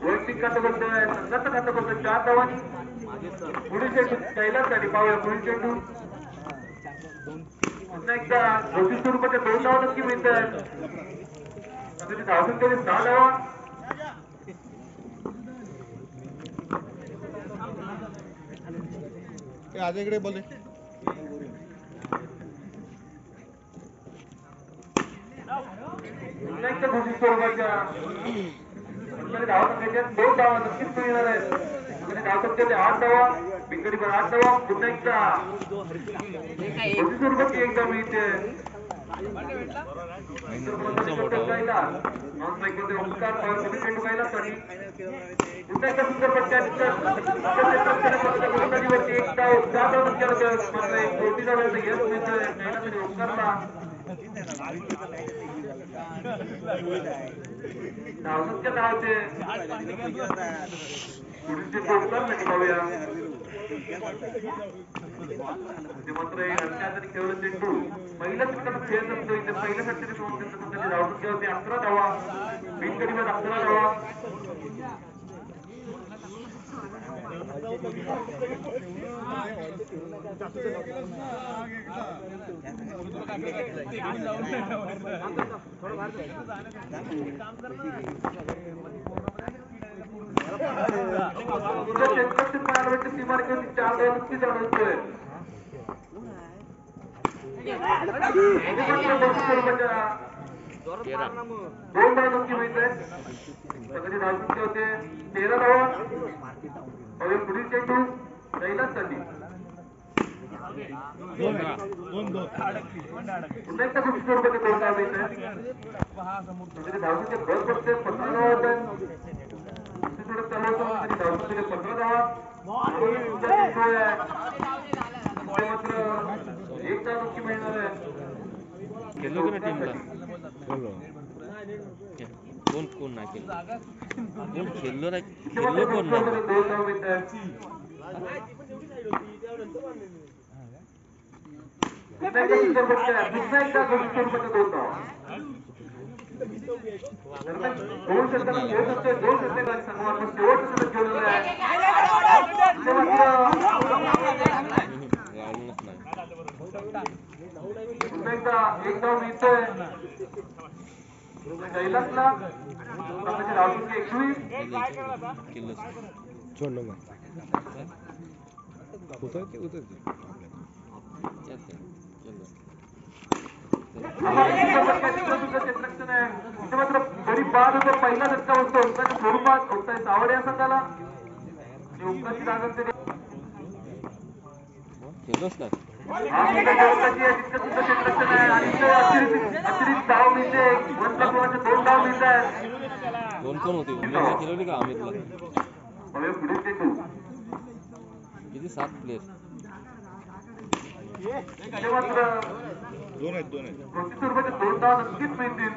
वैयक्तिक खातं करतोय, संघाचं खातं करतोय 4 धावांनी. पुढील चेंडू कैलाससाठी पाहूया. पुढील चेंडू पुन्हा एकदा 24 रुपयाच्या 2 धावा नक्की मिळतात. धावून गेले 6 धावा. आज इकडे बोले पुन्हा एकदा 24 रुपयाच्या धावा संख्येच्या 2 धावा नक्कीच मिळणार आहेत. धाव संख्येचे 8 धावा, बिंगडीवर 8 धावा. पुन्हा एकदा 24 रुपयाची एकदा मिळते. पुन्हा एकदा सुंदर पट्ट्या ओंकारला धावसंख्या धावते. पुढचे ओंकार नाही पाहूया. मात्र खेळलं चेंडू पहिल्या षटकात खेळत असतो. इथे पहिल्या षटकाची धावसंख्या होती 11 धावा, बिनगडीवर 11 धावा. सीमारेषेवरती 4 धावा नक्कीच अडवतोय. दोन धावा नक्की मिळतोय. सगळी धावसंख्या होते 13 धावा. पुढील चेंडू कैलाससाठी पुन्हा एकदा 24 रुपयाचे 2 धावा मिळतोय. धावसंख्या भर पडते 15 धावा होत आहेत. चालवतो धावसंख्येचे 15 धावा. मात्र 1 धाव नक्की मिळणार आहे. खेळलो की ना टीमला कोण कोण नाही केलं, कोण खेळलो नाही, खेळलो कोण नाही. एक धाव मिळतोय कैलासला. धावसंख्या 21. मात्र बरी बाद होतो. पहिला झटका बसतो ओंकारच्या स्वरूपात. ओंकार सावडे या संघाला ओंकारची लागत अतिरिक्त धाव मिळते. 2 धाव मिळतात. दोन कोण होते खेळवली का अमितला किती 7 प्लेयर. मात्र 2 आहेत 24 रुपयाचे 2 धाव नक्कीच मिळतील.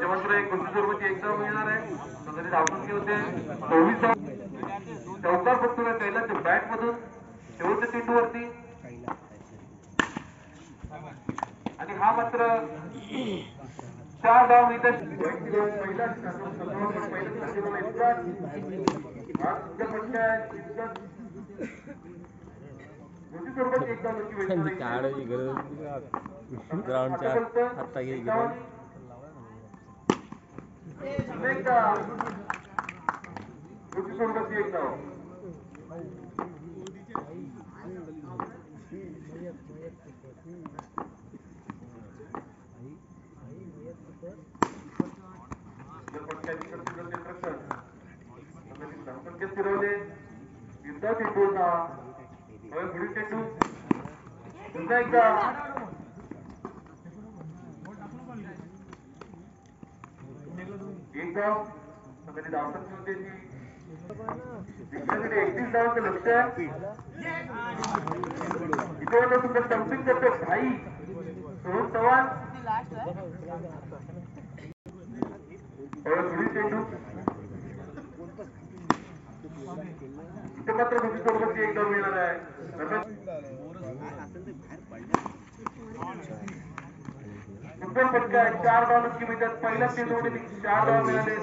मात्र 25 रुपयाची 1 धाव मिळणार आहे. सगळी धावसंख्या होते 24 धाव. चौकार फटतोय कैलासच्या बॅट मधून शेवटच्या चेंडूवरती. आणि हा मात्र 4 धाव मिळतात. काढायची गरज ग्राउंडच्या हाता घे फिरवले युद्धा चेंडू होता. पुढील चेंडू पुन्हा एकदा एक धाव. सगळी धावसंख्या होते ती 31 धावांचं लक्ष आहे. इथे सुद्धा स्टंपिंग करतो भाई सोहम चव्हाण पुढील चेंडू इथे मात्र दुसरी सोडवरती एक धाव मिळणार आहे. फुटबॉल फटका 4 धाव नक्की मिळतात. पहिल्या चेंडूमध्ये 4 धाव मिळाले.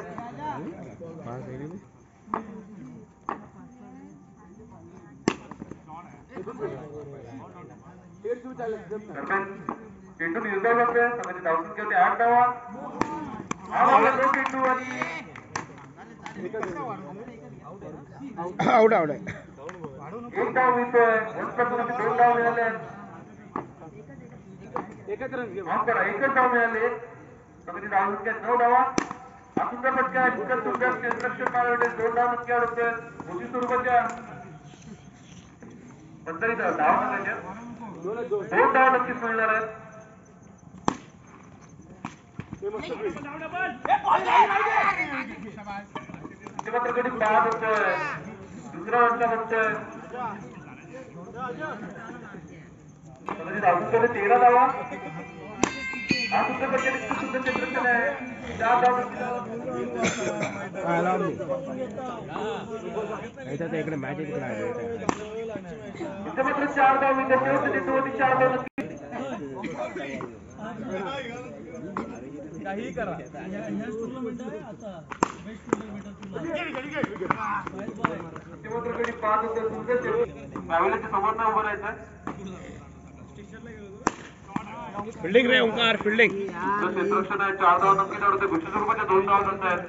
चेंडू निर्धाव लागतोय. संघाची धावसंख्या होती 8 धावा. चेंडू आणि आउट आहे. एक धाव मिळतोय. 2 धाव मिळाले. एकच धाव मिळाले. संघाची धावसंख्या 9 धावा. हा सुंदर फटका आहे. सुंदर क्षेत्ररक्षक मारवडे 2 धाव नक्की अडवतोय. मोठी स्वरूपाच्या बंदरी धाव नकाच्या 2 धाव नक्कीच मिळणार आहेत. मात्र कधी बाद होतोय. दुसरा वंचा बनतोय. धावसंख्या 13 धावा. हा सुंदर फटका सुंदर क्षेत्ररक्षण आहे. 4 धाव इकडे मॅच इकडे आहे. इथे मात्र 4 धाव मिळतात. 4 धाव नक्की काही करा उभं राहायचं. फिल्डिंग रे ओंकार फिल्डिंग. क्षेत्ररक्षण आहे. 4 धाव नक्की धावते. घुशी स्वरूपाच्या 2 धाव नंतर आहेत.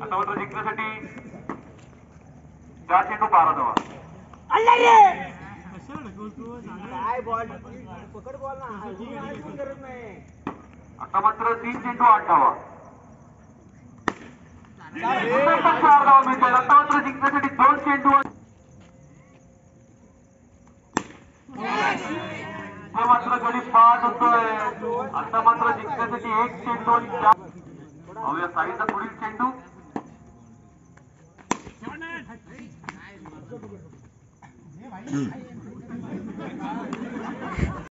आता मात्र जिंकण्यासाठी 4 चेंडू 12 धावा. आता मात्र 3 चेंडू 8 धावा. 4 धावा मिळतात. आता मात्र जिंकण्यासाठी 2 चेंडू मात्र गडी बाद होतोय. आता मात्र जिंकण्यासाठी 1 चेंडू आणि 4 अवया साईचा पुढील चेंडू